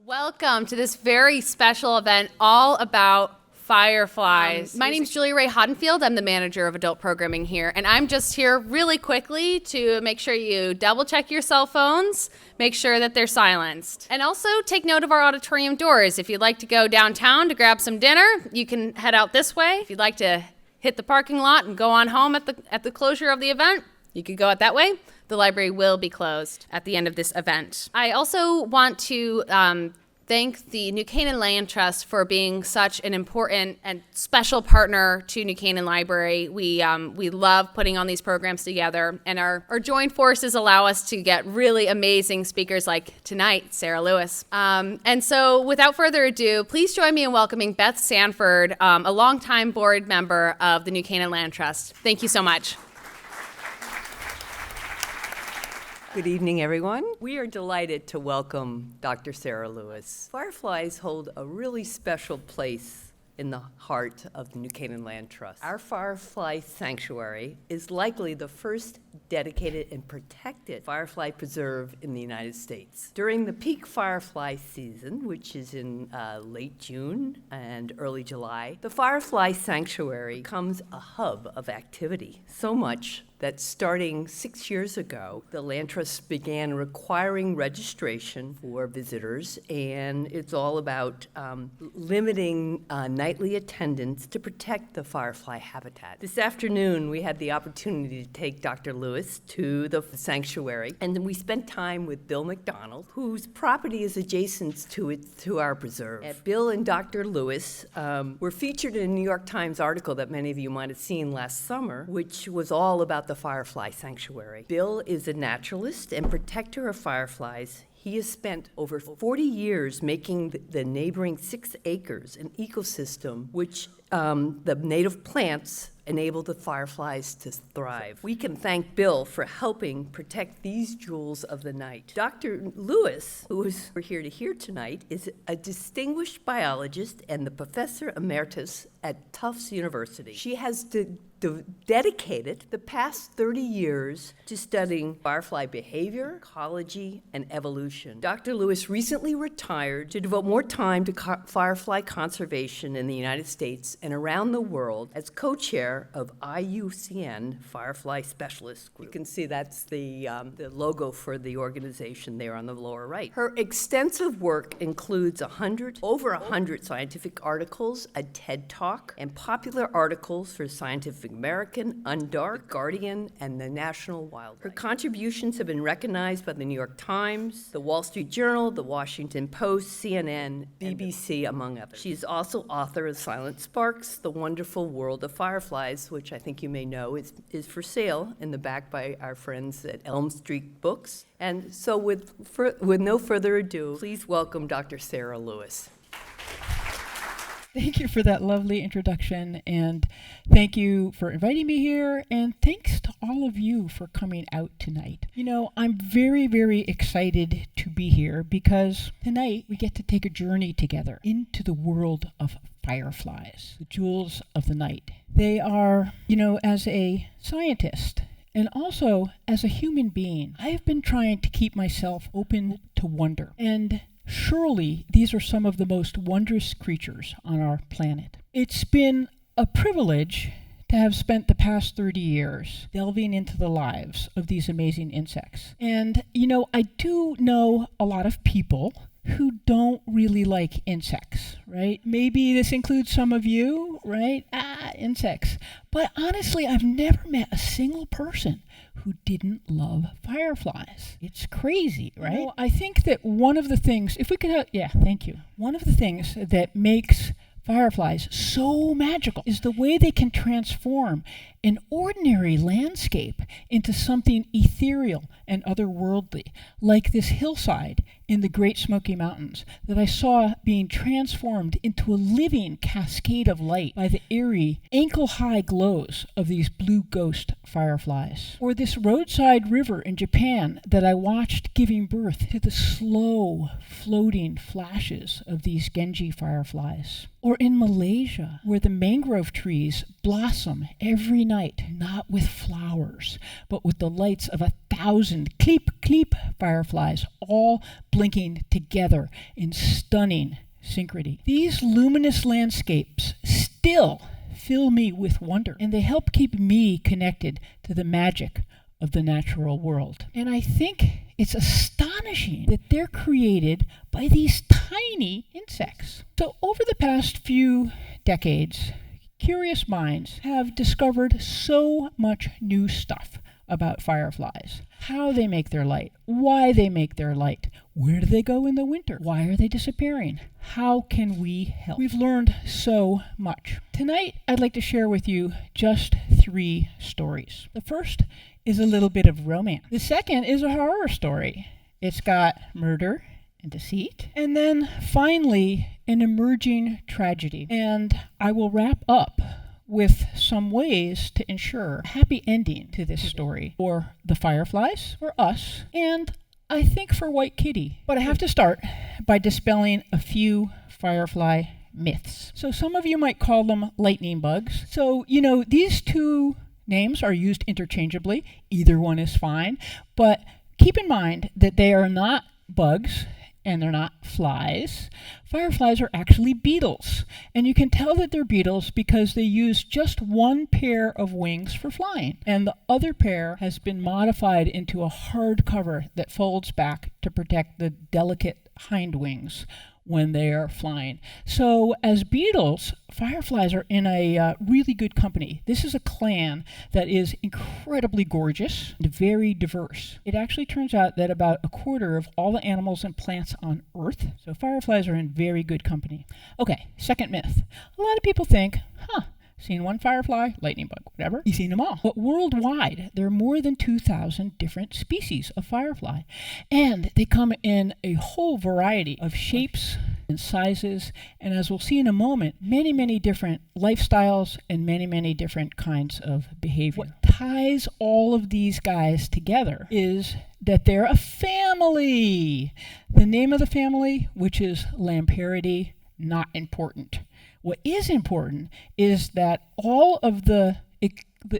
Welcome to this very special event all about fireflies. My name is Julia Ray Hoddenfield. I'm the manager of adult programming here, and I'm just here really quickly to make sure you double check your cell phones, make sure that they're silenced, and also take note of our auditorium doors. If you'd like to go downtown to grab some dinner, you can head out this way. If you'd like to hit the parking lot and go on home at the closure of the event, you could go out that way. The library will be closed at the end of this event. I also want to thank the New Canaan Land Trust for being such an important and special partner to New Canaan Library. We love putting on these programs together, and our joint forces allow us to get really amazing speakers like tonight, Sara Lewis. And so without further ado, please join me in welcoming Beth Sanford, a longtime board member of the New Canaan Land Trust. Thank you so much. Good evening, everyone. We are delighted to welcome Dr. Sara Lewis. Fireflies hold a really special place in the heart of the New Canaan Land Trust. Our Firefly Sanctuary is likely the first dedicated and protected firefly preserve in the United States. During the peak firefly season, which is in late June and early July, the Firefly Sanctuary becomes a hub of activity, so much that starting 6 years ago, the Land Trust began requiring registration for visitors, and it's all about limiting nightly attendance to protect the firefly habitat. This afternoon, we had the opportunity to take Dr. Lewis to the sanctuary, and then we spent time with Bill McDonald, whose property is adjacent to our preserve. And Bill and Dr. Lewis were featured in a New York Times article that many of you might have seen last summer, which was all about the Firefly Sanctuary. Bill is a naturalist and protector of fireflies. He has spent over 40 years making the neighboring 6 acres an ecosystem which the native plants enable the fireflies to thrive. We can thank Bill for helping protect these jewels of the night. Dr. Lewis, who we're here to hear tonight, is a distinguished biologist and the professor emeritus at Tufts University. She has dedicated the past 30 years to studying firefly behavior, ecology, and evolution. Dr. Lewis recently retired to devote more time to firefly conservation in the United States and around the world as co-chair of IUCN Firefly Specialist Group. You can see that's the logo for the organization there on the lower right. Her extensive work includes over 100 scientific articles, a TED Talk, and popular articles for Scientific American, Undark, Guardian, and the National Wildlife. Her contributions have been recognized by the New York Times, the Wall Street Journal, the Washington Post, CNN, BBC, among others. She is also author of Silent Sparks, The Wonderful World of Fireflies, which I think you may know is for sale in the back by our friends at Elm Street Books. And so with no further ado, please welcome Dr. Sara Lewis. Thank you for that lovely introduction, and thank you for inviting me here, and thanks to all of you for coming out tonight. You know, I'm very, very excited to be here because tonight we get to take a journey together into the world of fireflies, the jewels of the night. They are, as a scientist and also as a human being, I have been trying to keep myself open to wonder, and surely these are some of the most wondrous creatures on our planet. It's been a privilege to have spent the past 30 years delving into the lives of these amazing insects. And, I do know a lot of people who don't really like insects, right? Maybe this includes some of you, right? Insects. But honestly, I've never met a single person who didn't love fireflies. It's crazy, right? I think that one of the things, thank you. One of the things that makes fireflies so magical is the way they can transform an ordinary landscape into something ethereal and otherworldly, like this hillside in the Great Smoky Mountains that I saw being transformed into a living cascade of light by the eerie, ankle-high glows of these blue ghost fireflies. Or this roadside river in Japan that I watched giving birth to the slow, floating flashes of these Genji fireflies. Or in Malaysia, where the mangrove trees blossom every night night, not with flowers, but with the lights of 1,000 cleep, cleep fireflies, all blinking together in stunning synchrony. These luminous landscapes still fill me with wonder, and they help keep me connected to the magic of the natural world. And I think it's astonishing that they're created by these tiny insects. So over the past few decades, curious minds have discovered so much new stuff about fireflies. How they make their light, why they make their light, where do they go in the winter, why are they disappearing, how can we help? We've learned so much. Tonight, I'd like to share with you just 3 stories. The first is a little bit of romance. The second is a horror story. It's got murder and deceit. And then finally, an emerging tragedy. And I will wrap up with some ways to ensure a happy ending to this story for the fireflies, for us, and I think for White Kitty. But I have to start by dispelling a few firefly myths. So some of you might call them lightning bugs. So, these 2 names are used interchangeably. Either one is fine. But keep in mind that they are not bugs and they're not flies. Fireflies are actually beetles. And you can tell that they're beetles because they use just 1 pair of wings for flying. And the other pair has been modified into a hard cover that folds back to protect the delicate hind wings when they are flying. So as beetles, fireflies are in a really good company. This is a clan that is incredibly gorgeous and very diverse. It actually turns out that about a quarter of all the animals and plants on Earth, so fireflies are in very good company. Okay, second myth. A lot of people think, seen one firefly, lightning bug, whatever. You've seen them all. But worldwide, there are more than 2,000 different species of firefly. And they come in a whole variety of shapes and sizes. And as we'll see in a moment, many, many different lifestyles and many, many different kinds of behavior. What ties all of these guys together is that they're a family. The name of the family, which is Lamparidae, not important. What is important is that all of the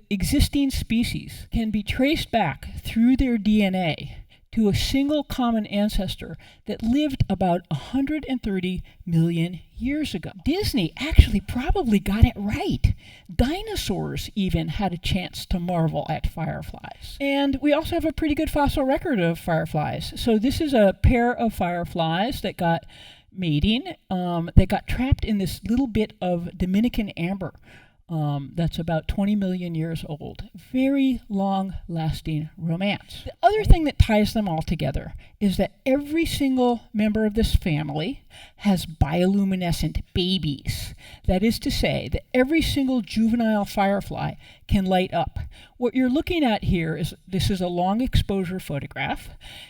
existing species can be traced back through their DNA to a single common ancestor that lived about 130 million years ago. Disney actually probably got it right. Dinosaurs even had a chance to marvel at fireflies. And we also have a pretty good fossil record of fireflies. So this is a pair of fireflies that got mating. They got trapped in this little bit of Dominican amber that's about 20 million years old. Very long-lasting romance. The other thing that ties them all together is that every single member of this family has bioluminescent babies. That is to say that every single juvenile firefly can light up. What you're looking at here is, this is a long exposure photograph.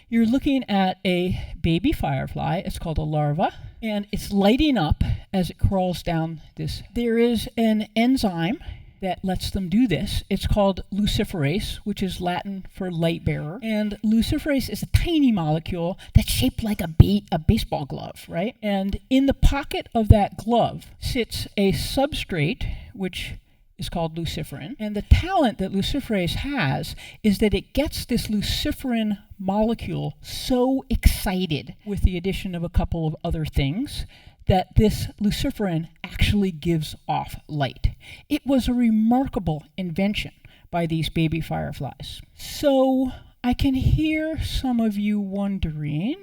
You're looking at a baby firefly. It's called a larva, and it's lighting up as it crawls down this. There is an enzyme that lets them do this. It's called luciferase, which is Latin for light bearer. And luciferase is a tiny molecule that's shaped like a baseball glove, right? And in the pocket of that glove sits a substrate, which is called luciferin. And the talent that luciferase has is that it gets this luciferin molecule so excited with the addition of a couple of other things that this luciferin actually gives off light. It was a remarkable invention by these baby fireflies. So I can hear some of you wondering,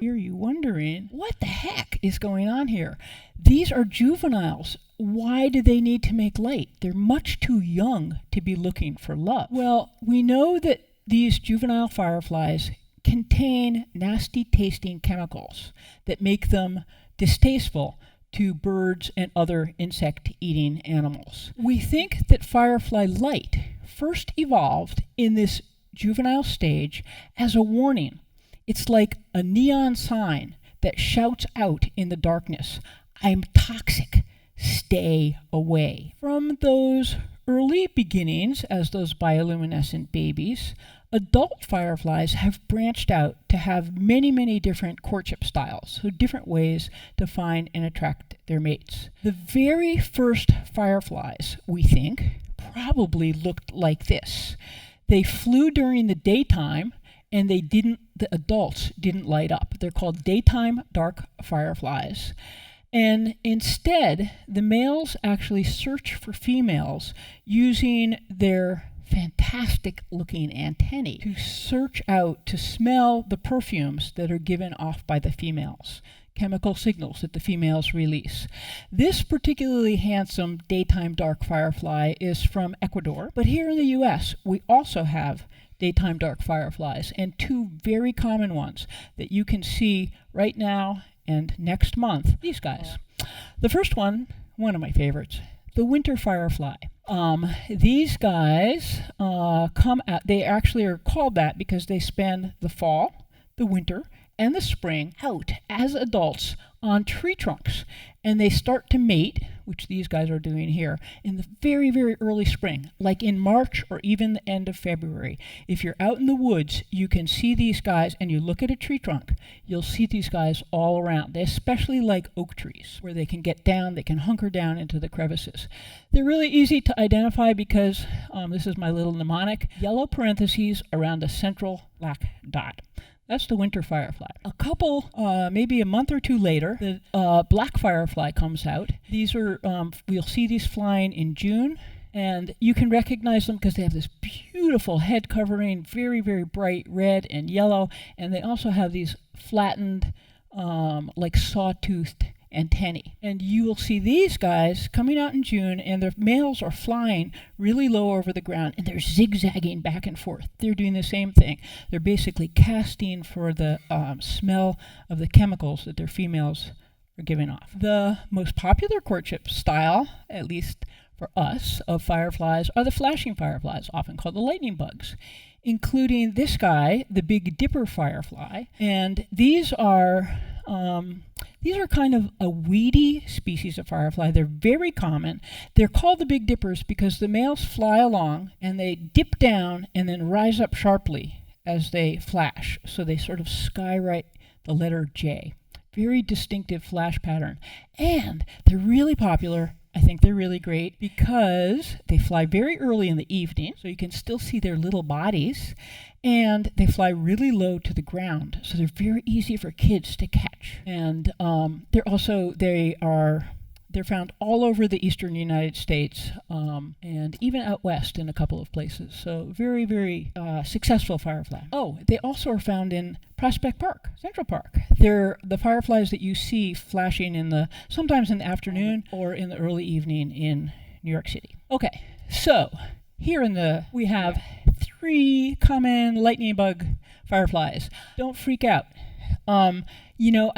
what the heck is going on here? These are juveniles. Why do they need to make light? They're much too young to be looking for love. Well, we know that these juvenile fireflies contain nasty tasting chemicals that make them distasteful to birds and other insect-eating animals. We think that firefly light first evolved in this juvenile stage as a warning. It's like a neon sign that shouts out in the darkness, "I'm toxic, stay away." From those early beginnings as those bioluminescent babies, adult fireflies have branched out to have many, many different courtship styles, so different ways to find and attract their mates. The very first fireflies, we think, probably looked like this. They flew during the daytime, and the adults didn't light up. They're called daytime dark fireflies. And instead, the males actually search for females using their fantastic looking antennae to search out, to smell the perfumes that are given off by the females, chemical signals that the females release. This particularly handsome daytime dark firefly is from Ecuador, but here in the US, we also have daytime dark fireflies, and two very common ones that you can see right now and next month, these guys. The first one of my favorites, the winter firefly. These guys come out, they actually are called that because they spend the fall, the winter, and the spring out as adults on tree trunks. And they start to mate, which these guys are doing here, in the very, very early spring, like in March or even the end of February. If you're out in the woods, you can see these guys, and you look at a tree trunk, you'll see these guys all around. They especially like oak trees, where they can get down, they can hunker down into the crevices. They're really easy to identify because, this is my little mnemonic, yellow parentheses around a central black dot. That's the winter firefly. A couple, maybe a month or two later, the black firefly comes out. These are, we'll see these flying in June, and you can recognize them because they have this beautiful head covering, very, very bright red and yellow, and they also have these flattened, like sawtoothed antennae. And you will see these guys coming out in June, and the males are flying really low over the ground, and they're zigzagging back and forth. They're doing the same thing. They're basically casting for the smell of the chemicals that their females are giving off. The most popular courtship style, at least for us, of fireflies are the flashing fireflies, often called the lightning bugs, including this guy, the Big Dipper firefly. And these are kind of a weedy species of firefly. They're very common. They're called the Big Dippers because the males fly along and they dip down and then rise up sharply as they flash. So they sort of skywrite the letter J. Very distinctive flash pattern. And they're really popular. I think they're really great because they fly very early in the evening, so you can still see their little bodies, and they fly really low to the ground, so they're very easy for kids to catch. And they're found all over the eastern United States, and even out west in a couple of places. So very, very successful firefly. Oh, they also are found in Prospect Park, Central Park. They're the fireflies that you see flashing sometimes in the afternoon or in the early evening in New York City. Okay, so here we have 3 common lightning bug fireflies. Don't freak out. I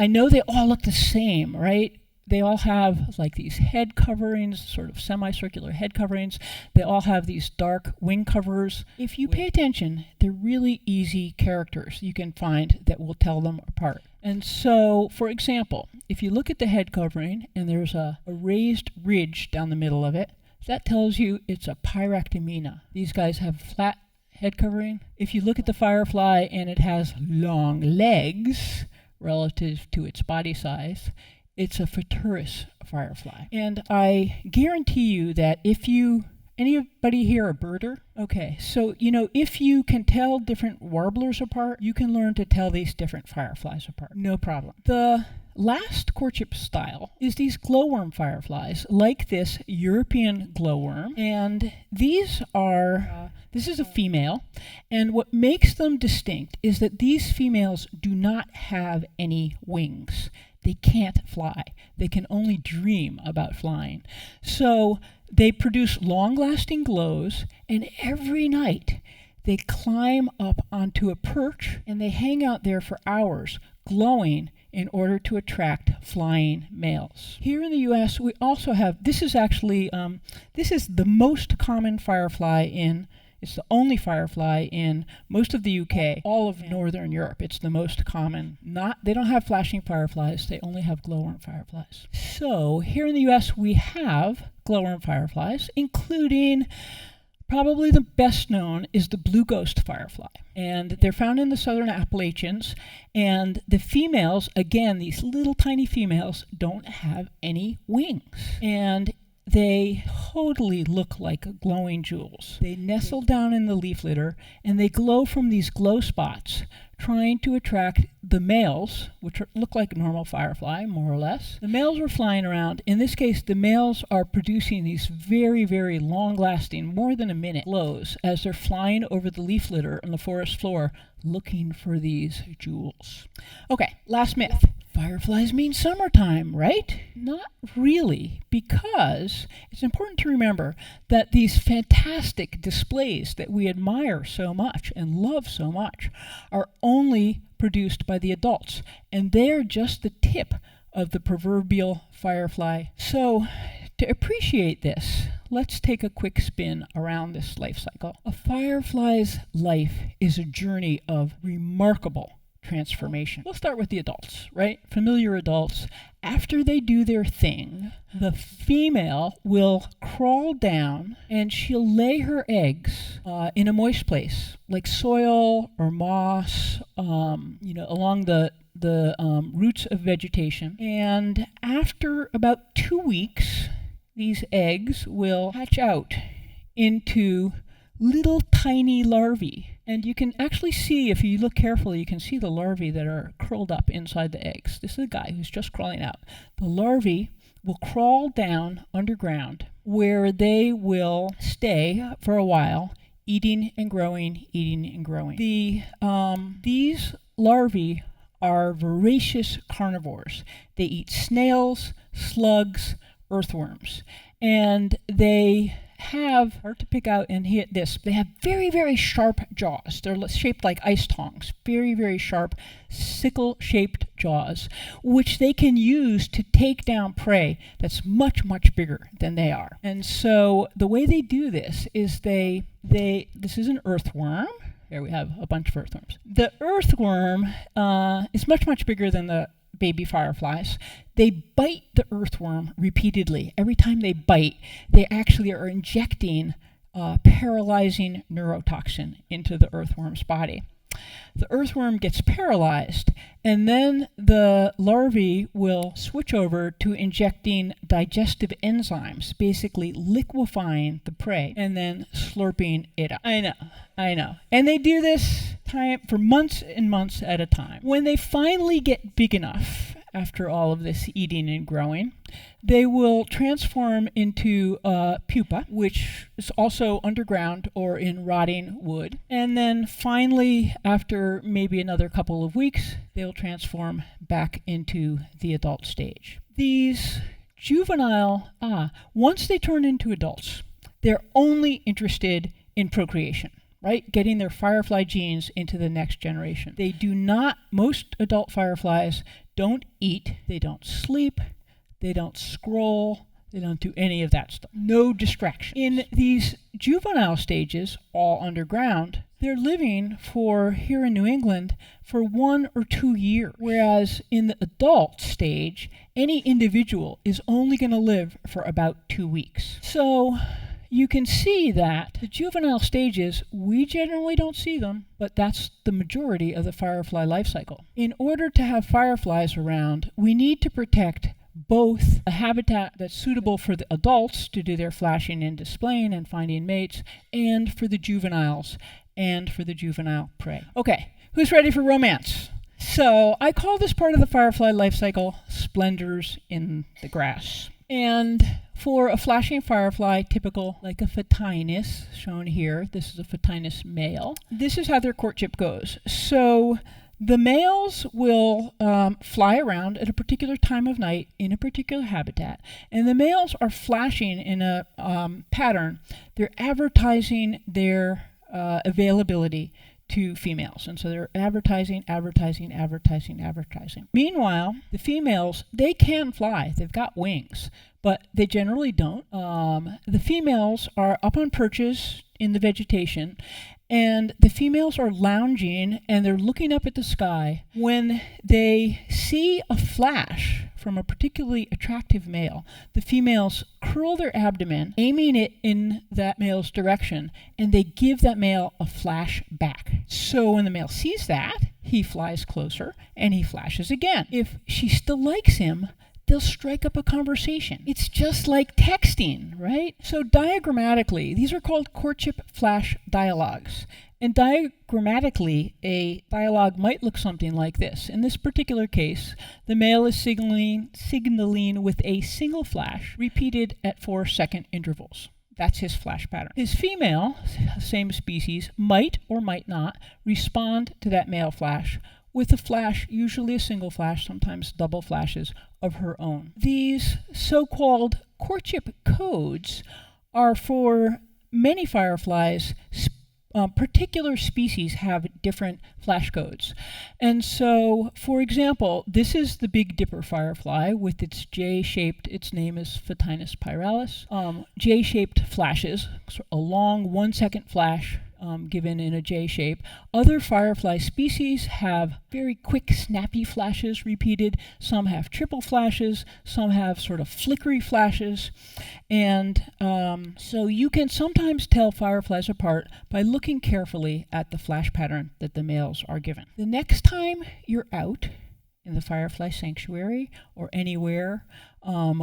know they all look the same, right? They all have like these head coverings, sort of semicircular head coverings. They all have these dark wing covers. If you pay attention, they're really easy characters you can find that will tell them apart. And so, for example, if you look at the head covering and there's a raised ridge down the middle of it, that tells you it's a pyractomina. These guys have flat head covering. If you look at the firefly and it has long legs relative to its body size, it's a Futurus firefly. And I guarantee you that anybody here a birder? Okay, so, if you can tell different warblers apart, you can learn to tell these different fireflies apart. No problem. The last courtship style is these glowworm fireflies, like this European glowworm. And this is a female, and what makes them distinct is that these females do not have any wings. They can't fly. They can only dream about flying. So they produce long-lasting glows, and every night they climb up onto a perch, and they hang out there for hours, glowing in order to attract flying males. Here in the U.S., we also have, this is the most common firefly it's the only firefly in most of the UK, all of Northern Europe. It's the most common. They don't have flashing fireflies, they only have glowworm fireflies. So here in the US, we have glowworm fireflies, including probably the best known is the blue ghost firefly. And they're found in the southern Appalachians. And the females, again, these little tiny females, don't have any wings. And they totally look like glowing jewels. They nestle down in the leaf litter, and they glow from these glow spots, trying to attract the males, which look like a normal firefly, more or less. The males are flying around. In this case, the males are producing these very, very long-lasting, more than a minute, glows as they're flying over the leaf litter on the forest floor, looking for these jewels. Okay, last myth. Fireflies mean summertime, right? Not really, because it's important to remember that these fantastic displays that we admire so much and love so much are only produced by the adults, and they're just the tip of the proverbial firefly. So, to appreciate this, let's take a quick spin around this life cycle. A firefly's life is a journey of remarkable transformation. We'll start with the adults, right? Familiar adults. After they do their thing, the female will crawl down and she'll lay her eggs in a moist place, like soil or moss, along the roots of vegetation. And after about 2 weeks, these eggs will hatch out into little tiny larvae. And you can actually see, if you look carefully, you can see the larvae that are curled up inside the eggs. This is a guy who's just crawling out. The larvae will crawl down underground, where they will stay for a while, eating and growing, eating and growing. These larvae are voracious carnivores. They eat snails, slugs, earthworms, and they have, hard to pick out and hit this, they have very, very sharp jaws. They're shaped like ice tongs, very, very sharp, sickle-shaped jaws, which they can use to take down prey that's much, much bigger than they are. And so the way they do this is this is an earthworm. Here we have a bunch of earthworms. The earthworm is much, much bigger than the baby fireflies. They bite the earthworm repeatedly. Every time they bite, they actually are injecting paralyzing neurotoxin into the earthworm's body. The earthworm gets paralyzed, and then the larvae will switch over to injecting digestive enzymes, basically liquefying the prey and then slurping it up. I know. And they do this for months and months at a time. When they finally get big enough, after all of this eating and growing, they will transform into pupa, which is also underground or in rotting wood. And then finally, after maybe another couple of weeks, they'll transform back into the adult stage. These juvenile, once they turn into adults, they're only interested in procreation, right? Getting their firefly genes into the next generation. They do not, most adult fireflies don't eat, they don't sleep, they don't scroll, they don't do any of that stuff. No distraction. In these juvenile stages, all underground, they're living here in New England for 1 or 2 years. Whereas in the adult stage, any individual is only going to live for about 2 weeks. So you can see that the juvenile stages, we generally don't see them, but that's the majority of the firefly life cycle. In order to have fireflies around, we need to protect both a habitat that's suitable for the adults to do their flashing and displaying and finding mates, and for the juveniles and for the juvenile prey. Okay, who's ready for romance? So I call this part of the firefly life cycle splendors in the grass. And for a flashing firefly, typical like a photinus, shown here, this is a photinus male, this is how their courtship goes. So the males will fly around at a particular time of night in a particular habitat, and the males are flashing in a pattern. They're advertising their availability to females, and so they're advertising. Meanwhile, the females, they can fly. They've got wings, but they generally don't. The females are up on perches in the vegetation, and the females are lounging and they're looking up at the sky. When they see a flash from a particularly attractive male, the females curl their abdomen, aiming it in that male's direction, and they give that male a flash back. So when the male sees that, he flies closer and he flashes again. If she still likes him, they'll strike up a conversation. It's just like texting, right? So diagrammatically, these are called courtship flash dialogues. And diagrammatically, a dialogue might look something like this. In this particular case, the male is signaling with a single flash repeated at 4-second intervals. That's his flash pattern. His female, same species, might or might not respond to that male flash with a flash, usually a single flash, sometimes double flashes, of her own. These so-called courtship codes are for many fireflies. Particular species have different flash codes. And so, for example, this is the Big Dipper firefly with its J-shaped, its name is Photinus pyralis, J-shaped flashes, so a long 1-second flash given in a J shape. Other firefly species have very quick, snappy flashes repeated. Some have triple flashes. Some have sort of flickery flashes. And so you can sometimes tell fireflies apart by looking carefully at the flash pattern that the males are given. The next time you're out in the firefly sanctuary or anywhere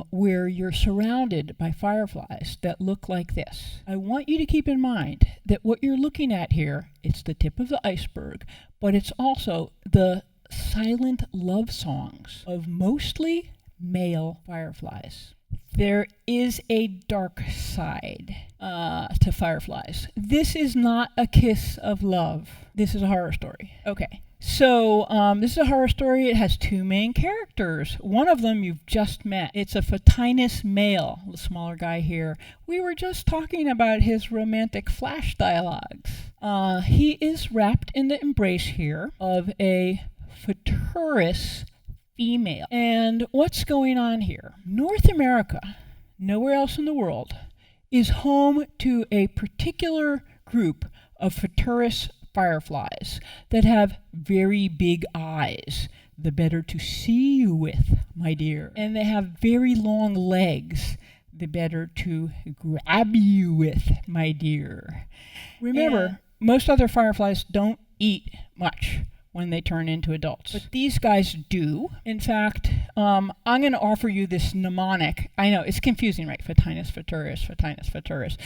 where you're surrounded by fireflies that look like this, I want you to keep in mind that what you're looking at here, it's the tip of the iceberg, but it's also the silent love songs of mostly male fireflies. There is a dark side to fireflies. This is not a kiss of love. This is a horror story. Okay. So this is a horror story. It has two main characters. One of them you've just met. It's a Photinus male, the smaller guy here. We were just talking about his romantic flash dialogues. He is wrapped in the embrace here of a Photurus female. And what's going on here? North America, nowhere else in the world, is home to a particular group of Photurus fireflies that have very big eyes, the better to see you with, my dear. And they have very long legs, the better to grab you with, my dear. Remember, most other fireflies don't eat much when they turn into adults, but these guys do. In fact, I'm going to offer you this mnemonic. I know, it's confusing, right? Photinus, Photurus, Photinus, Photurus.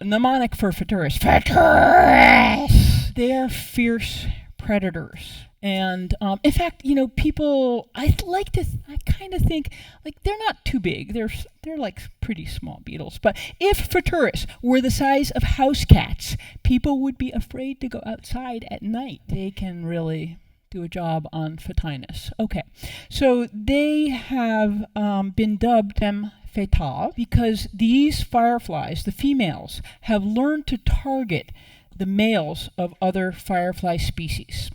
Mnemonic for Photurus. Photurus! They are fierce predators. And in fact, you know, people, I kind of think, like, they're not too big. They're like pretty small beetles. But if Photurus were the size of house cats, people would be afraid to go outside at night. They can really do a job on Photinus. Okay, so they have been dubbed femme fatale because these fireflies, the females, have learned to target the males of other firefly species.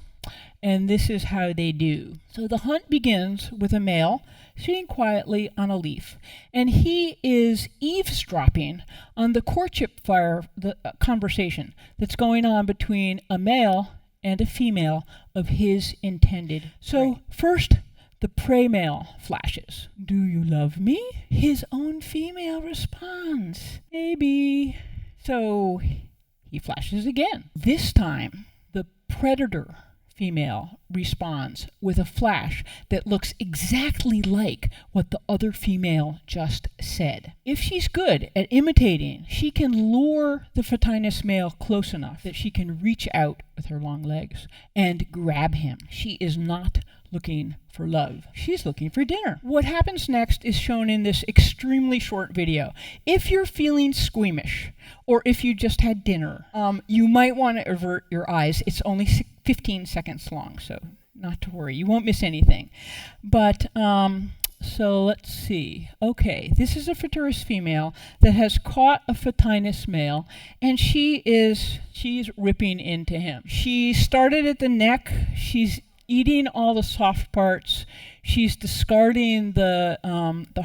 And this is how they do. So the hunt begins with a male sitting quietly on a leaf, and he is eavesdropping on the courtship conversation that's going on between a male and a female of his intended. So first, the prey male flashes. Do you love me? His own female responds, maybe. So he flashes again. This time, the predator female responds with a flash that looks exactly like what the other female just said. If she's good at imitating, she can lure the Photinus male close enough that she can reach out with her long legs and grab him. She is not looking for love. She's looking for dinner. What happens next is shown in this extremely short video. If you're feeling squeamish, or if you just had dinner, you might want to avert your eyes. It's only 15 seconds long, so not to worry. You won't miss anything. But so let's see. Okay, this is a Photurus female that has caught a Photinus male, and she's ripping into him. She started at the neck. She's eating all the soft parts. She's discarding the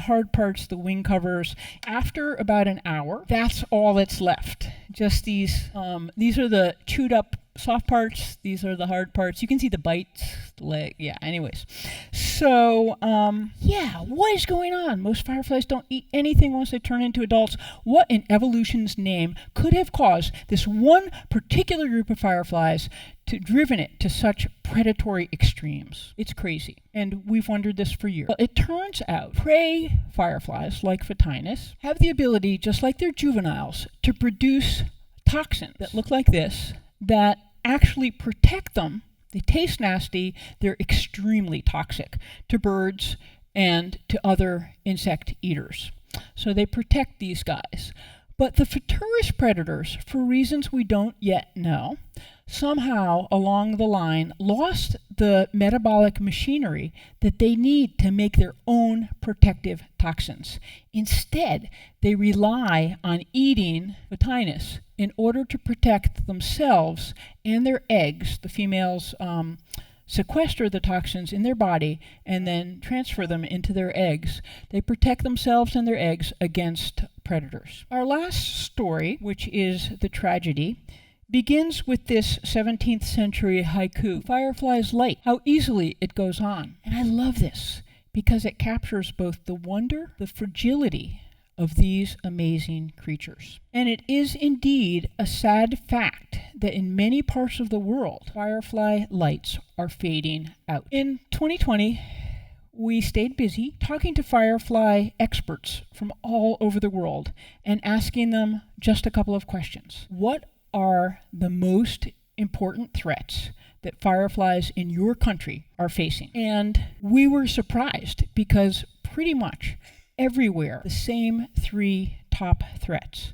hard parts, the wing covers. After about an hour, that's all that's left. Just these are the chewed up soft parts. These are the hard parts. You can see the bites, the leg. Yeah, anyways. So, what is going on? Most fireflies don't eat anything once they turn into adults. What in evolution's name could have caused this one particular group of fireflies to driven it to such predatory extremes? It's crazy. And we've wondered this for years. Well, it turns out prey fireflies, like Photinus, have the ability, just like their juveniles, to produce toxins that look like this, that actually protect them. They taste nasty. They're extremely toxic to birds and to other insect eaters. So they protect these guys. But the Photinus predators, for reasons we don't yet know, somehow along the line lost the metabolic machinery that they need to make their own protective toxins. Instead, they rely on eating Photinus in order to protect themselves and their eggs. The females sequester the toxins in their body and then transfer them into their eggs. They protect themselves and their eggs against predators. Our last story, which is the tragedy, begins with this 17th century haiku, "Firefly's light, how easily it goes on." And I love this because it captures both the wonder, the fragility of these amazing creatures. And it is indeed a sad fact that in many parts of the world, firefly lights are fading out. In 2020, we stayed busy talking to firefly experts from all over the world and asking them just a couple of questions. What are the most important threats that fireflies in your country are facing? And we were surprised because pretty much everywhere, the same three top threats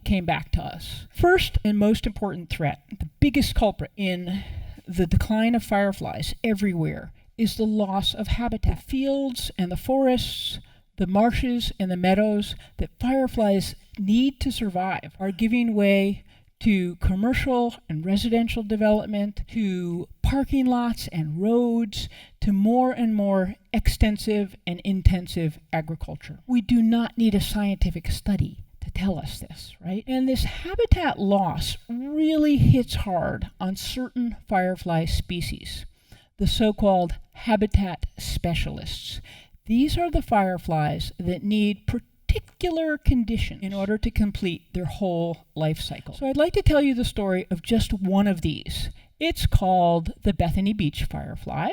came back to us. First and most important threat, the biggest culprit in the decline of fireflies everywhere, is the loss of habitat. The fields and the forests, the marshes and the meadows that fireflies need to survive are giving way to commercial and residential development, to parking lots and roads, to more and more extensive and intensive agriculture. We do not need a scientific study to tell us this, right? And this habitat loss really hits hard on certain firefly species, the so-called habitat specialists. These are the fireflies that need particular conditions in order to complete their whole life cycle. So I'd like to tell you the story of just one of these. It's called the Bethany Beach firefly,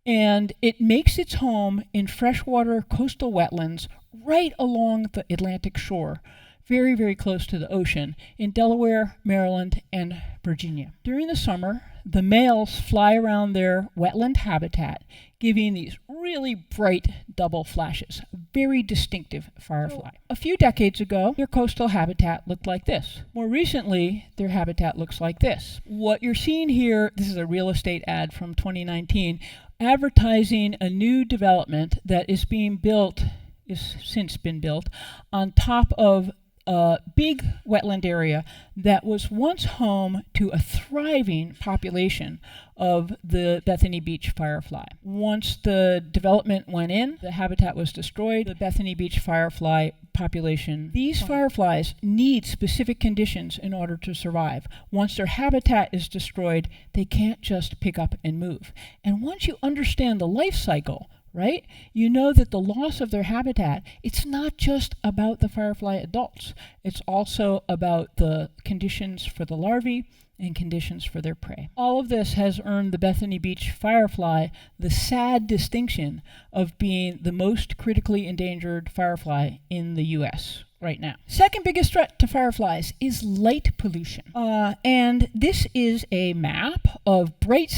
and it makes its home in freshwater coastal wetlands right along the Atlantic shore, very, very close to the ocean, in Delaware, Maryland, and Virginia. During the summer, the males fly around their wetland habitat, giving these really bright double flashes, a very distinctive firefly. A few decades ago, their coastal habitat looked like this. More recently, their habitat looks like this. What you're seeing here, this is a real estate ad from 2019, advertising a new development that is being built, is since been built, on top of a big wetland area that was once home to a thriving population of the Bethany Beach firefly. Once the development went in, the habitat was destroyed, the Bethany Beach firefly population. These fireflies need specific conditions in order to survive. Once their habitat is destroyed, they can't just pick up and move. And once you understand the life cycle, right? You know that the loss of their habitat, it's not just about the firefly adults. It's also about the conditions for the larvae and conditions for their prey. All of this has earned the Bethany Beach firefly the sad distinction of being the most critically endangered firefly in the U.S. right now. Second biggest threat to fireflies is light pollution. And this is a map of night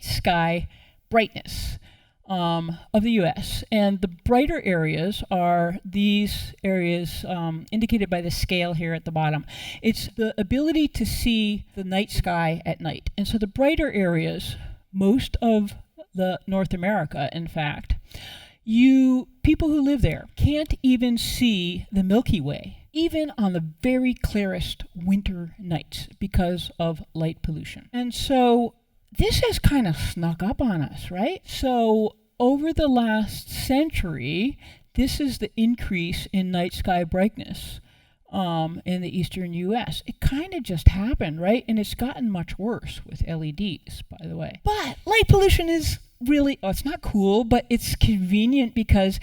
sky brightness of the U.S. And the brighter areas are these areas indicated by the scale here at the bottom. It's the ability to see the night sky at night. And so the brighter areas, most of the North America, in fact, people who live there can't even see the Milky Way, even on the very clearest winter nights because of light pollution. And so this has kind of snuck up on us, right? So over the last century, this is the increase in night sky brightness in the eastern U.S. It kind of just happened, right? And it's gotten much worse with LEDs, by the way. But light pollution is really, it's not cool, but it's convenient because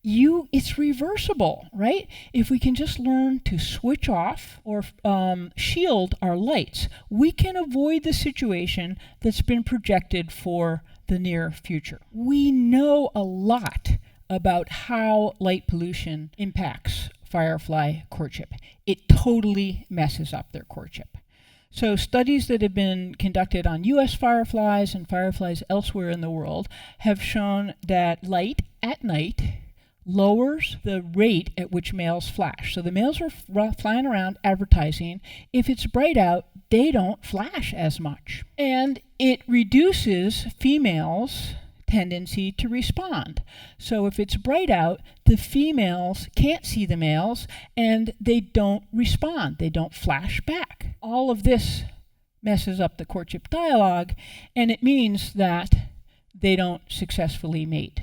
it's reversible, right? If we can just learn to switch off or shield our lights, we can avoid the situation that's been projected for the near future. We know a lot about how light pollution impacts firefly courtship. It totally messes up their courtship. So studies that have been conducted on U.S. fireflies and fireflies elsewhere in the world have shown that light at night lowers the rate at which males flash. So the males are flying around advertising. If it's bright out, they don't flash as much. And it reduces females' tendency to respond. So if it's bright out, the females can't see the males and they don't respond. They don't flash back. All of this messes up the courtship dialogue, and it means that they don't successfully mate.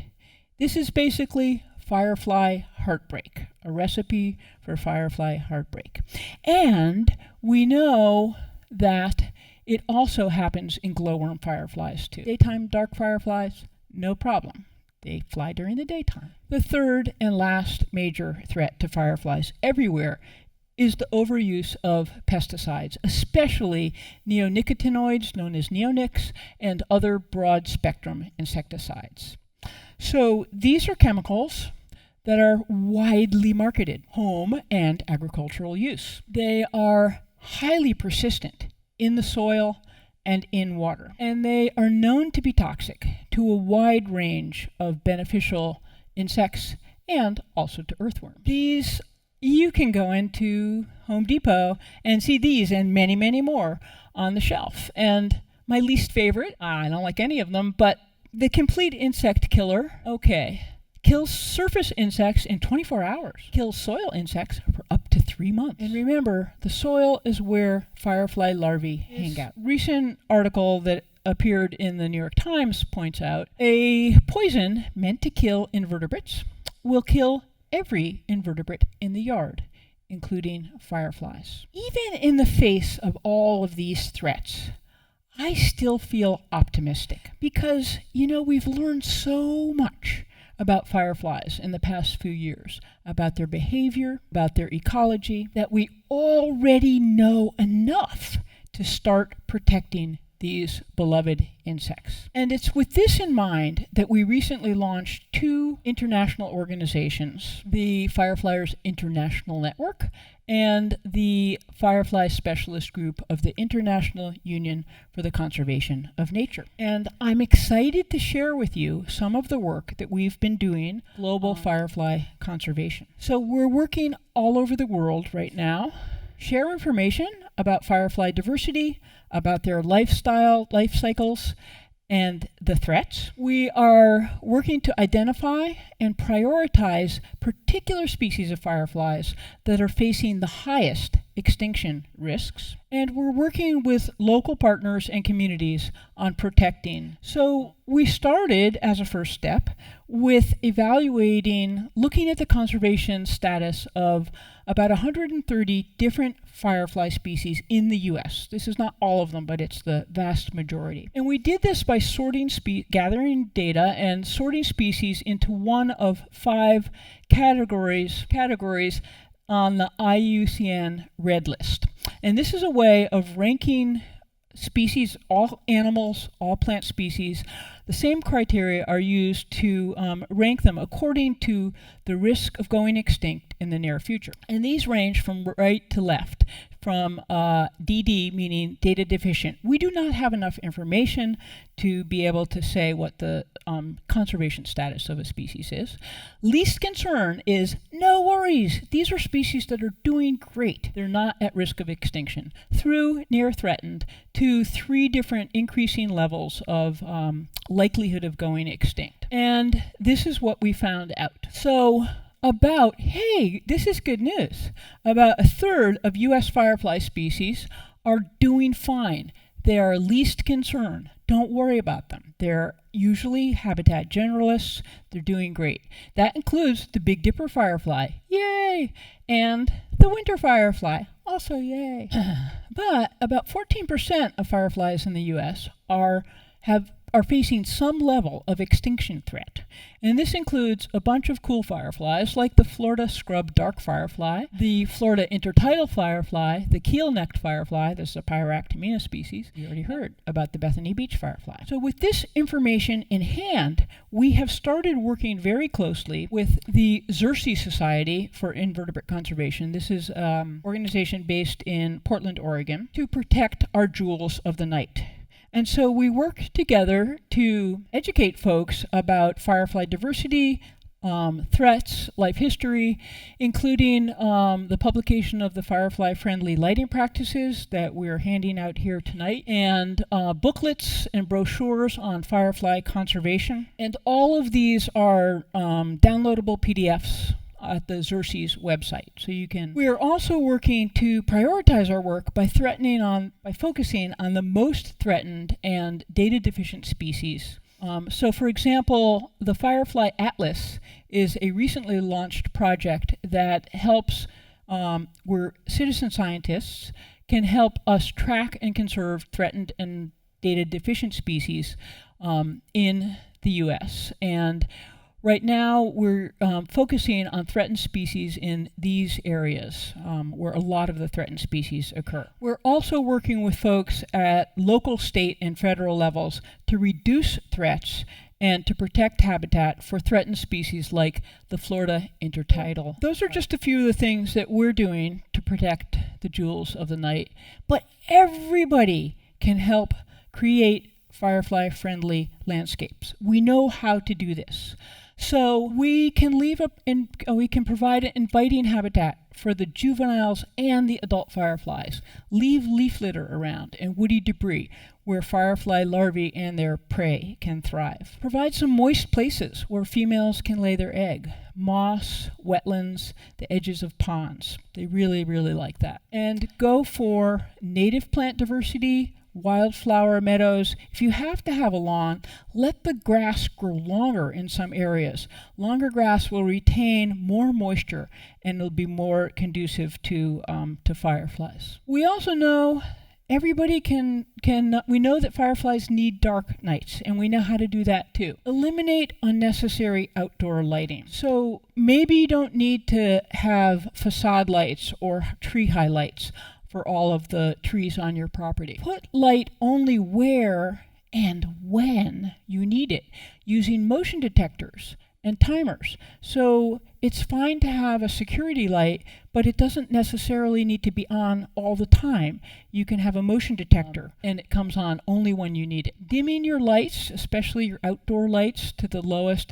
This is basically firefly heartbreak, a recipe for firefly heartbreak. And we know that it also happens in glowworm fireflies too. Daytime dark fireflies, no problem. They fly during the daytime. The third and last major threat to fireflies everywhere is the overuse of pesticides, especially neonicotinoids known as neonics and other broad spectrum insecticides. So these are chemicals that are widely marketed, home and agricultural use. They are highly persistent in the soil and in water, and they are known to be toxic to a wide range of beneficial insects and also to earthworms. These, you can go into Home Depot and see these and many, many more on the shelf. And my least favorite, I don't like any of them, but the complete insect killer, okay, kills surface insects in 24 hours, kills soil insects for up to 3 months. And remember, the soil is where firefly larvae hang out. Recent article that appeared in the New York Times points out a poison meant to kill invertebrates will kill every invertebrate in the yard, including fireflies. Even in the face of all of these threats, I still feel optimistic because, we've learned so much about fireflies in the past few years, about their behavior, about their ecology, that we already know enough to start protecting these beloved insects. And it's with this in mind that we recently launched 2 international organizations, the Fireflies International Network and the Firefly Specialist Group of the International Union for the Conservation of Nature. And I'm excited to share with you some of the work that we've been doing, global firefly conservation. So we're working all over the world right now, share information about firefly diversity, about their lifestyle, life cycles, and the threats. We are working to identify and prioritize particular species of fireflies that are facing the highest extinction risks. And we're working with local partners and communities on protecting. So we started as a first step with looking at the conservation status of about 130 different firefly species in the U.S. This is not all of them, but it's the vast majority. And we did this by gathering data and sorting species into one of 5 categories on the IUCN Red List. And this is a way of ranking species, all animals, all plant species. The same criteria are used to rank them according to the risk of going extinct in the near future. And these range from right to left, from DD, meaning data deficient. We do not have enough information to be able to say what the conservation status of a species is. Least concern is no worries. These are species that are doing great. They're not at risk of extinction. Through near threatened to 3 different increasing levels of likelihood of going extinct. And this is what we found out. So this is good news. About a third of U.S. firefly species are doing fine. They are least concern. Don't worry about them. They're usually habitat generalists. They're doing great. That includes the Big Dipper firefly. Yay! and the winter firefly, also yay. But about 14% of fireflies in the U.S. are facing some level of extinction threat. And this includes a bunch of cool fireflies like the Florida scrub dark firefly, the Florida intertidal firefly, the keel-necked firefly, this is a Pyractomina species. You already heard about the Bethany Beach firefly. So with this information in hand, we have started working very closely with the Xerces Society for Invertebrate Conservation. This is an organization based in Portland, Oregon, to protect our jewels of the night. And so we work together to educate folks about firefly diversity, threats, life history, including the publication of the firefly-friendly lighting practices that we're handing out here tonight, and booklets and brochures on firefly conservation. And all of these are downloadable PDFs at the Xerces website. So you can. We are also working to prioritize our work by focusing on the most threatened and data deficient species. So for example, the Firefly Atlas is a recently launched project that helps, where citizen scientists can help us track and conserve threatened and data deficient species in the US. And right now, we're focusing on threatened species in these areas where a lot of the threatened species occur. We're also working with folks at local, state, and federal levels to reduce threats and to protect habitat for threatened species like the Florida intertidal. Those are just a few of the things that we're doing to protect the jewels of the night. But everybody can help create firefly-friendly landscapes. We know how to do this. So we can provide an inviting habitat for the juveniles and the adult fireflies. Leave leaf litter around and woody debris where firefly larvae and their prey can thrive. Provide some moist places where females can lay their egg. Moss, wetlands, the edges of ponds. They really, really like that. And go for native plant diversity, wildflower meadows. If you have to have a lawn, let the grass grow longer in some areas. Longer grass will retain more moisture and it'll be more conducive to fireflies. We also know we know that fireflies need dark nights, and we know how to do that too. Eliminate unnecessary outdoor lighting. So maybe you don't need to have facade lights or tree highlights for all of the trees on your property. Put light only where and when you need it, using motion detectors and timers. So it's fine to have a security light, but it doesn't necessarily need to be on all the time. You can have a motion detector and it comes on only when you need it. Dimming your lights, especially your outdoor lights, to the lowest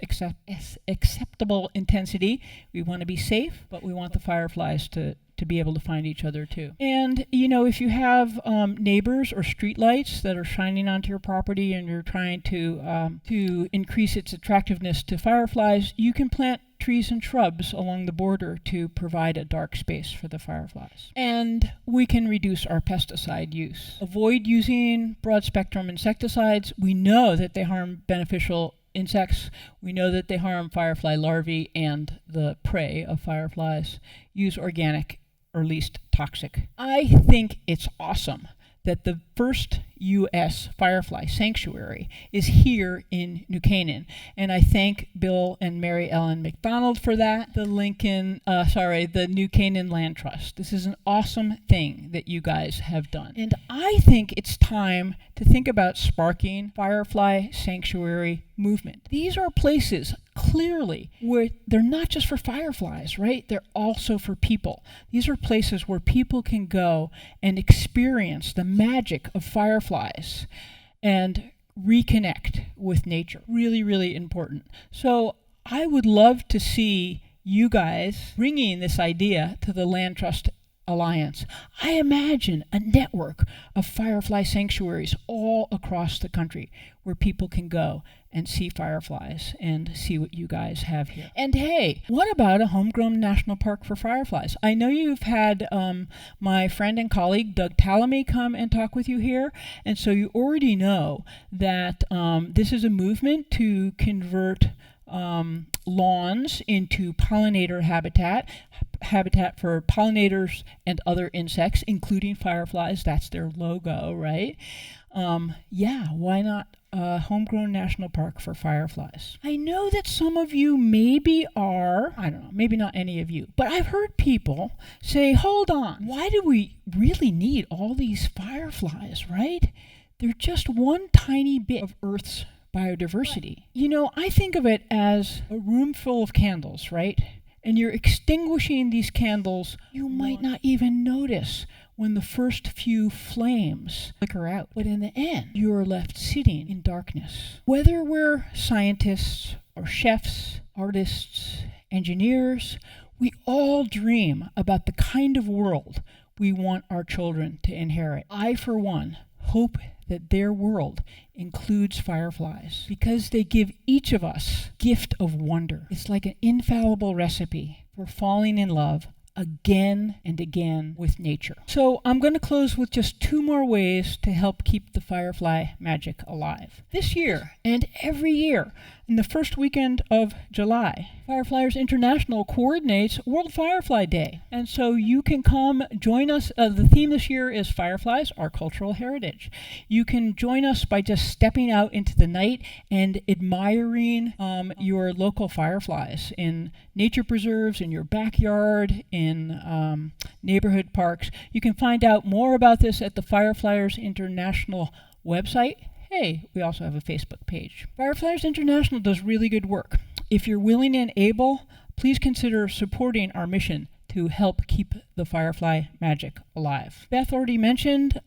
acceptable intensity. We want to be safe, but we want the fireflies to be able to find each other too. And if you have neighbors or street lights that are shining onto your property and you're trying to increase its attractiveness to fireflies, you can plant trees and shrubs along the border to provide a dark space for the fireflies. And we can reduce our pesticide use. Avoid using broad spectrum insecticides. We know that they harm beneficial insects. We know that they harm firefly larvae and the prey of fireflies. Use organic or least toxic. I think it's awesome that the first U.S. Firefly Sanctuary is here in New Canaan. And I thank Bill and Mary Ellen McDonald for that, the New Canaan Land Trust. This is an awesome thing that you guys have done. And I think it's time to think about sparking Firefly Sanctuary movement. These are places clearly where they're not just for fireflies, right? They're also for people. These are places where people can go and experience the magic of fireflies and reconnect with nature. Really, really important. So I would love to see you guys bringing this idea to the Land Trust Alliance. I imagine a network of firefly sanctuaries all across the country where people can go and see fireflies and see what you guys have here. And hey, what about a homegrown national park for fireflies? I know you've had my friend and colleague Doug Tallamy come and talk with you here, and so you already know that this is a movement to convert lawns into pollinator habitat for pollinators and other insects, including fireflies. That's their logo, right? Yeah, why not a homegrown national park for fireflies? I know that some of you maybe are, I don't know, maybe not any of you, but I've heard people say, hold on, why do we really need all these fireflies, right? They're just one tiny bit of Earth's biodiversity. You know, I think of it as a room full of candles, right? And you're extinguishing these candles, you might not even notice when the first few flames flicker out. But in the end, you are left sitting in darkness. Whether we're scientists or chefs, artists, engineers, we all dream about the kind of world we want our children to inherit. I, for one, hope that their world includes fireflies because they give each of us gift of wonder. It's like an infallible recipe for falling in love again and again with nature. So I'm going to close with just 2 more ways to help keep the firefly magic alive. This year and every year, in the first weekend of July, Fireflies International coordinates World Firefly Day. And so you can come join us. The theme this year is Fireflies, our cultural heritage. You can join us by just stepping out into the night and admiring your local fireflies in nature preserves, in your backyard, in neighborhood parks. You can find out more about this at the Fireflies International website. Hey, we also have a Facebook page. Fireflies International does really good work. If you're willing and able, please consider supporting our mission to help keep the firefly magic alive. Beth already mentioned,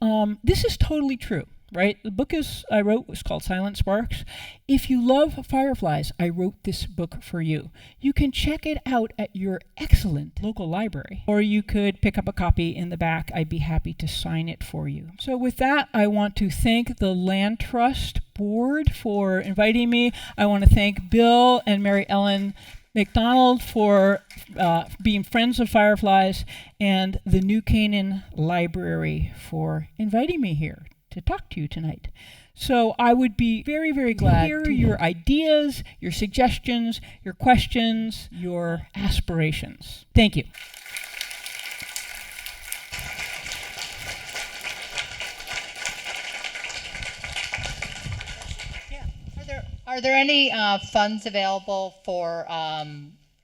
this is totally true, right? The book I wrote was called Silent Sparks. If you love fireflies, I wrote this book for you. You can check it out at your excellent local library, or you could pick up a copy in the back. I'd be happy to sign it for you. So with that, I want to thank the Land Trust Board for inviting me. I want to thank Bill and Mary Ellen McDonald for being friends of fireflies, and the New Canaan Library for inviting me here to talk to you tonight. So I would be very, very glad to hear your ideas, your suggestions, your questions, your aspirations. Thank you. Are there any funds available for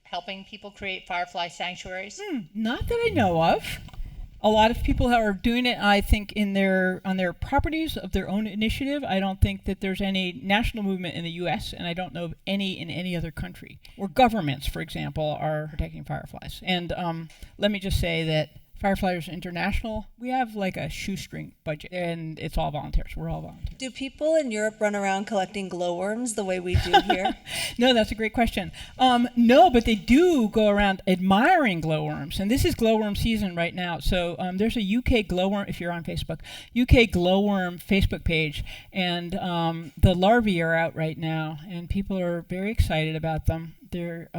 helping people create firefly sanctuaries? Not that I know of. A lot of people are doing it, I think, on their properties of their own initiative. I don't think that there's any national movement in the U.S., and I don't know of any in any other country. Or governments, for example, are protecting fireflies. And let me just say that Fireflies International, we have like a shoestring budget, and it's all volunteers. We're all volunteers. Do people in Europe run around collecting glowworms the way we do here? No, that's a great question. No, but they do go around admiring glowworms, and this is glowworm season right now. So there's a UK glowworm, if you're on Facebook, UK glowworm Facebook page, and the larvae are out right now, and people are very excited about them. They're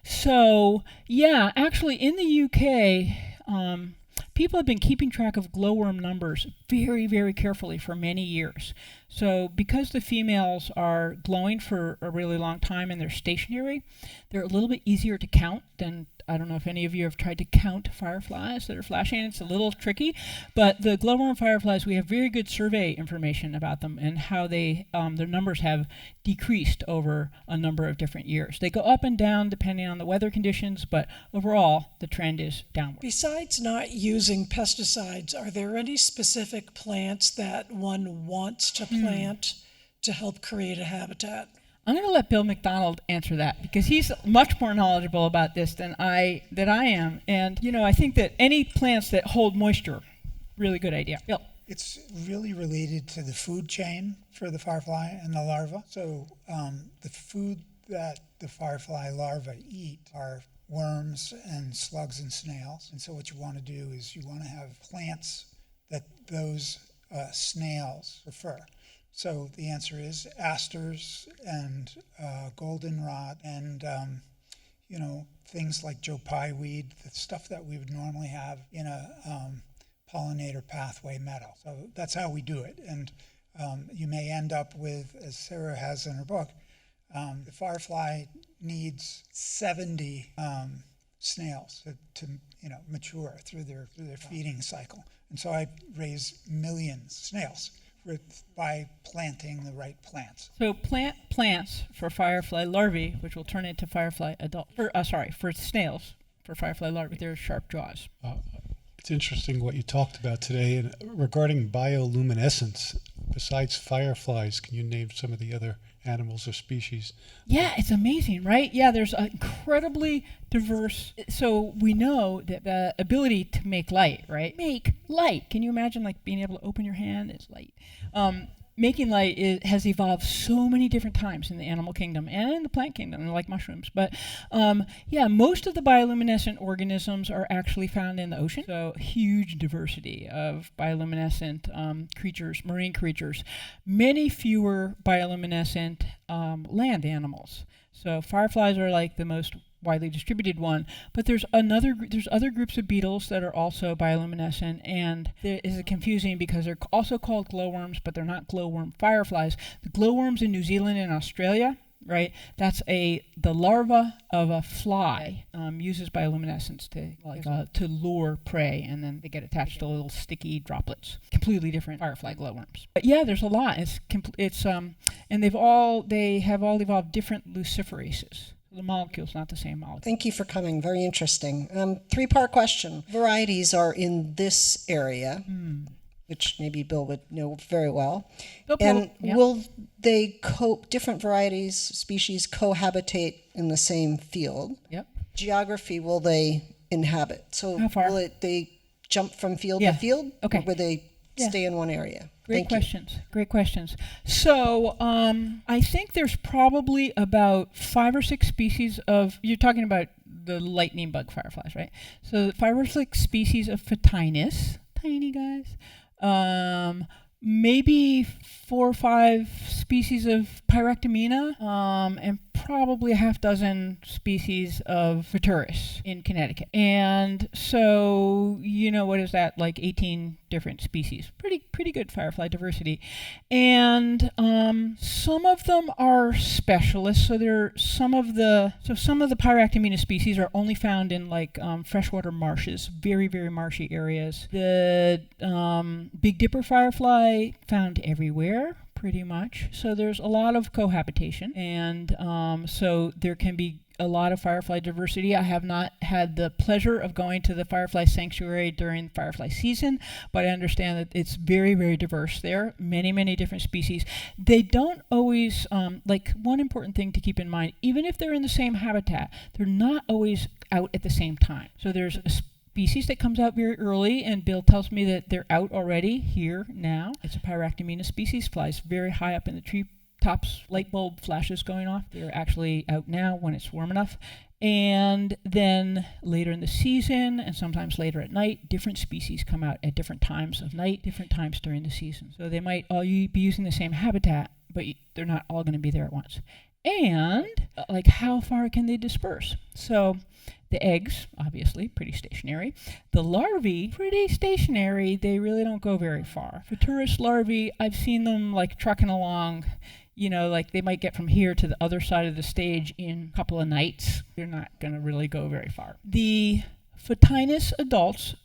so yeah, actually in the UK. People have been keeping track of glowworm numbers very, very carefully for many years. So because the females are glowing for a really long time and they're stationary, they're a little bit easier to count than, I don't know if any of you have tried to count fireflies that are flashing. It's a little tricky, but the glowworm fireflies, we have very good survey information about them and how their numbers have decreased over a number of different years. They go up and down depending on the weather conditions, but overall the trend is downward. Besides not using pesticides, are there any specific plants that one wants to plant to help create a habitat? I'm going to let Bill McDonald answer that because he's much more knowledgeable about this than I am. And, you know, I think that any plants that hold moisture, really good idea. Bill. It's really related to the food chain for the firefly and the larva. So the food that the firefly larvae eat are worms and slugs and snails. And so what you want to do is you want to have plants that those snails prefer. So the answer is asters and goldenrod and, things like Joe Pye weed, the stuff that we would normally have in a pollinator pathway meadow. So that's how we do it. And you may end up with, as Sarah has in her book, the firefly needs 70 snails to mature through their feeding cycle. And so I raise millions of snails by planting the right plants. So plant plants for firefly larvae, which will turn into firefly adult. For snails, for firefly larvae, they're sharp jaws. It's interesting what you talked about today. And regarding bioluminescence, besides fireflies, can you name some of the other animals or species? Yeah, it's amazing, right? Yeah, there's incredibly diverse. So we know that the ability to make light, right? Make light. Can you imagine like being able to open your hand? It's light. Making light has evolved so many different times in the animal kingdom and in the plant kingdom, like mushrooms. But yeah, most of the bioluminescent organisms are actually found in the ocean. So huge diversity of bioluminescent creatures, marine creatures. Many fewer bioluminescent land animals. So fireflies are like the most widely distributed one, but there's other groups of beetles that are also bioluminescent, and it is confusing because they're also called glowworms, but they're not glowworm fireflies. The glowworms in New Zealand and Australia, right? That's the larva of a fly uses bioluminescence to lure prey, and then they get attached to little sticky droplets. Completely different firefly glowworms. But yeah, there's a lot. And they have all evolved different luciferases. The molecule's not the same molecule. Thank you for coming. Very interesting. Three-part question. Varieties are in this area, which maybe Bill would know very well. Will they different varieties, species cohabitate in the same field? Yep. Geography, will they inhabit? So How far? will they jump from field to field? Okay. Or will they stay in one area? Great questions. So I think there's probably about 5 or 6 species of, you're talking about the lightning bug fireflies, right? So 5 or 6 species of Phytinus, tiny guys. Maybe 4 or 5 species of Pyractomina, and probably a half dozen species of Phyturus in Connecticut. And so, what is that, like 18 different species? Pretty good firefly diversity. And some of them are specialists. So some of the Pyractomina species are only found in like freshwater marshes, very, very marshy areas. The Big Dipper firefly found everywhere, pretty much. So there's a lot of cohabitation, and so there can be a lot of firefly diversity. I have not had the pleasure of going to the firefly sanctuary during firefly season, but I understand that it's very, very diverse there. Many, many different species. They don't always, one important thing to keep in mind, even if they're in the same habitat, they're not always out at the same time. So there's a species that comes out very early, and Bill tells me that they're out already here now. It's a Pyractomina species, flies very high up in the tree tops, light bulb flashes going off. They're actually out now when it's warm enough. And then later in the season, and sometimes later at night, different species come out at different times of night, different times during the season. So they might all be using the same habitat, but they're not all going to be there at once. And how far can they disperse? So the eggs, obviously, pretty stationary. The larvae, pretty stationary. They really don't go very far. Phyturus larvae, I've seen them trucking along. They might get from here to the other side of the stage in a couple of nights. They're not going to really go very far. The Phytinus adults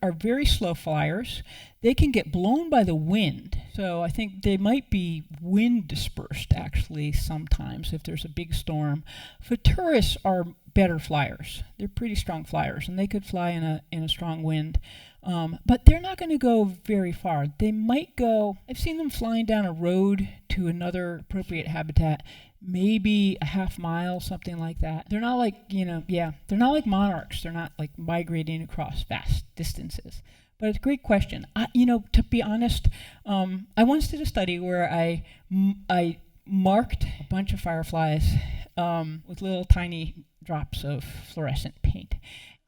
are very slow flyers. They can get blown by the wind. So I think they might be wind dispersed, actually, sometimes if there's a big storm. Phyturus are better flyers. They're pretty strong flyers, and they could fly in a strong wind. But they're not going to go very far. They might go, I've seen them flying down a road to another appropriate habitat, maybe a half mile, something like that. They're not they're not like monarchs. They're not migrating across vast distances. But it's a great question. To be honest, I once did a study where I marked a bunch of fireflies with little tiny drops of fluorescent paint.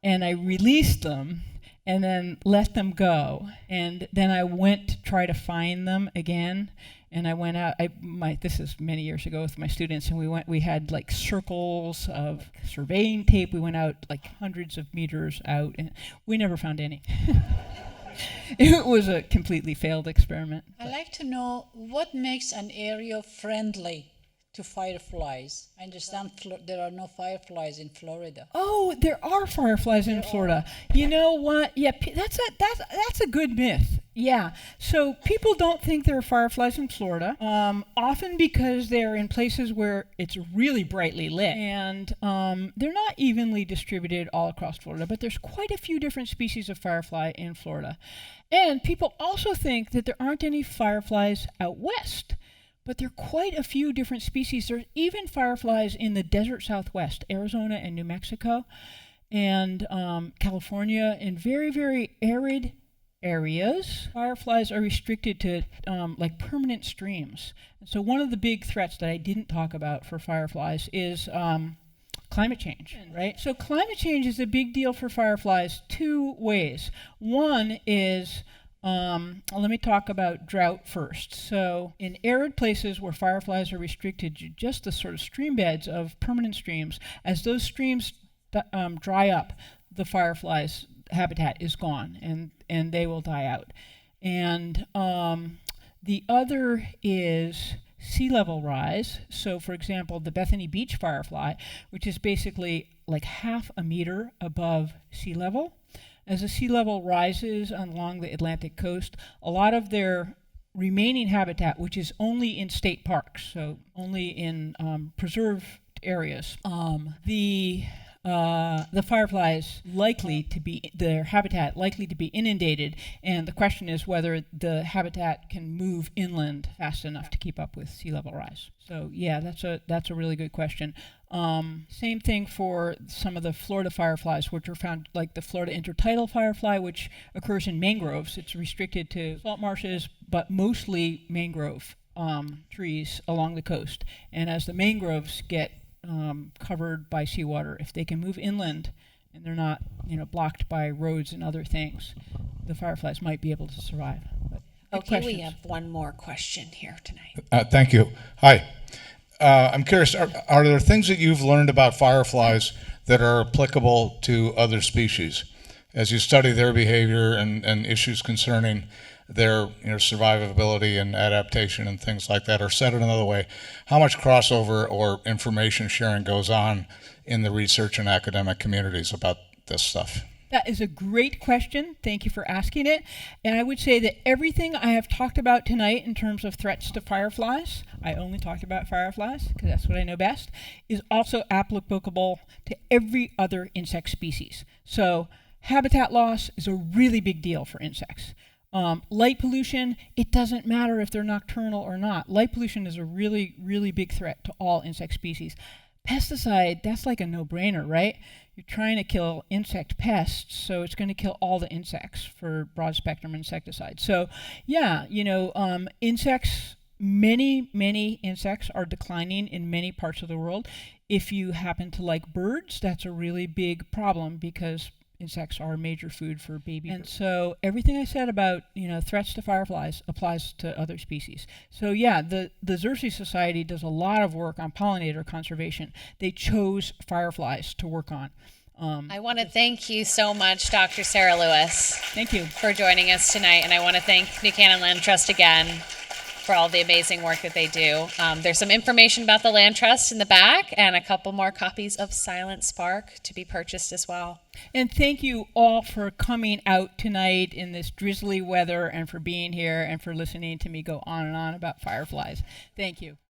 And I released them and then let them go. And then I went to try to find them again. And I went out, this is many years ago with my students, and we had circles of surveying tape. We went out hundreds of meters out, and we never found any. It was a completely failed experiment. I'd like to know what makes an area friendly to fireflies? I understand there are no fireflies in Florida. Oh, there are fireflies in Florida. You know what? Yeah, that's a good myth. Yeah. So people don't think there are fireflies in Florida, often because they're in places where it's really brightly lit, and they're not evenly distributed all across Florida, but there's quite a few different species of firefly in Florida. And people also think that there aren't any fireflies out west. But there are quite a few different species. There's even fireflies in the desert Southwest, Arizona and New Mexico, and California, in very, very arid areas. Fireflies are restricted to like permanent streams. So one of the big threats that I didn't talk about for fireflies is climate change, right? So climate change is a big deal for fireflies two ways. One is let me talk about drought first. So in arid places where fireflies are restricted to just the sort of stream beds of permanent streams, as those streams dry up, the fireflies' habitat is gone, and they will die out. And the other is sea level rise. So for example, the Bethany Beach firefly, which is basically like half a meter above sea level. As the sea level rises along the Atlantic coast, a lot of their remaining habitat, which is only in state parks, so only in preserved areas, the fireflies likely to be, their habitat likely to be inundated, and the question is whether the habitat can move inland fast enough to keep up with sea level rise. So yeah, that's a really good question. Same thing for some of the Florida fireflies, which are found, like the Florida intertidal firefly, which occurs in mangroves. It's restricted to salt marshes, but mostly mangrove trees along the coast. And as the mangroves get covered by seawater, if they can move inland and they're not, blocked by roads and other things, the fireflies might be able to survive. Okay, we have one more question here tonight. Thank you. Hi. I'm curious, are there things that you've learned about fireflies that are applicable to other species as you study their behavior and issues concerning their survivability and adaptation and things like that? Or said it another way, how much crossover or information sharing goes on in the research and academic communities about this stuff? That is a great question. Thank you for asking it. And I would say that everything I have talked about tonight in terms of threats to fireflies, I only talked about fireflies because that's what I know best, is also applicable to every other insect species. So habitat loss is a really big deal for insects. Light pollution, it doesn't matter if they're nocturnal or not. Light pollution is a really, really big threat to all insect species. Pesticide, that's like a no-brainer, right? You're trying to kill insect pests, so it's going to kill all the insects for broad-spectrum insecticides. So, yeah, insects, many insects are declining in many parts of the world. If you happen to like birds, that's a really big problem because insects are a major food for baby birds. And so everything I said about threats to fireflies applies to other species. So yeah, the Xerces Society does a lot of work on pollinator conservation. They chose fireflies to work on. I want to thank you so much, Dr. Sara Lewis. Thank you for joining us tonight, and I want to thank New Canaan Land Trust again for all the amazing work that they do. There's some information about the Land Trust in the back and a couple more copies of Silent Spark to be purchased as well. And thank you all for coming out tonight in this drizzly weather and for being here and for listening to me go on and on about fireflies. Thank you.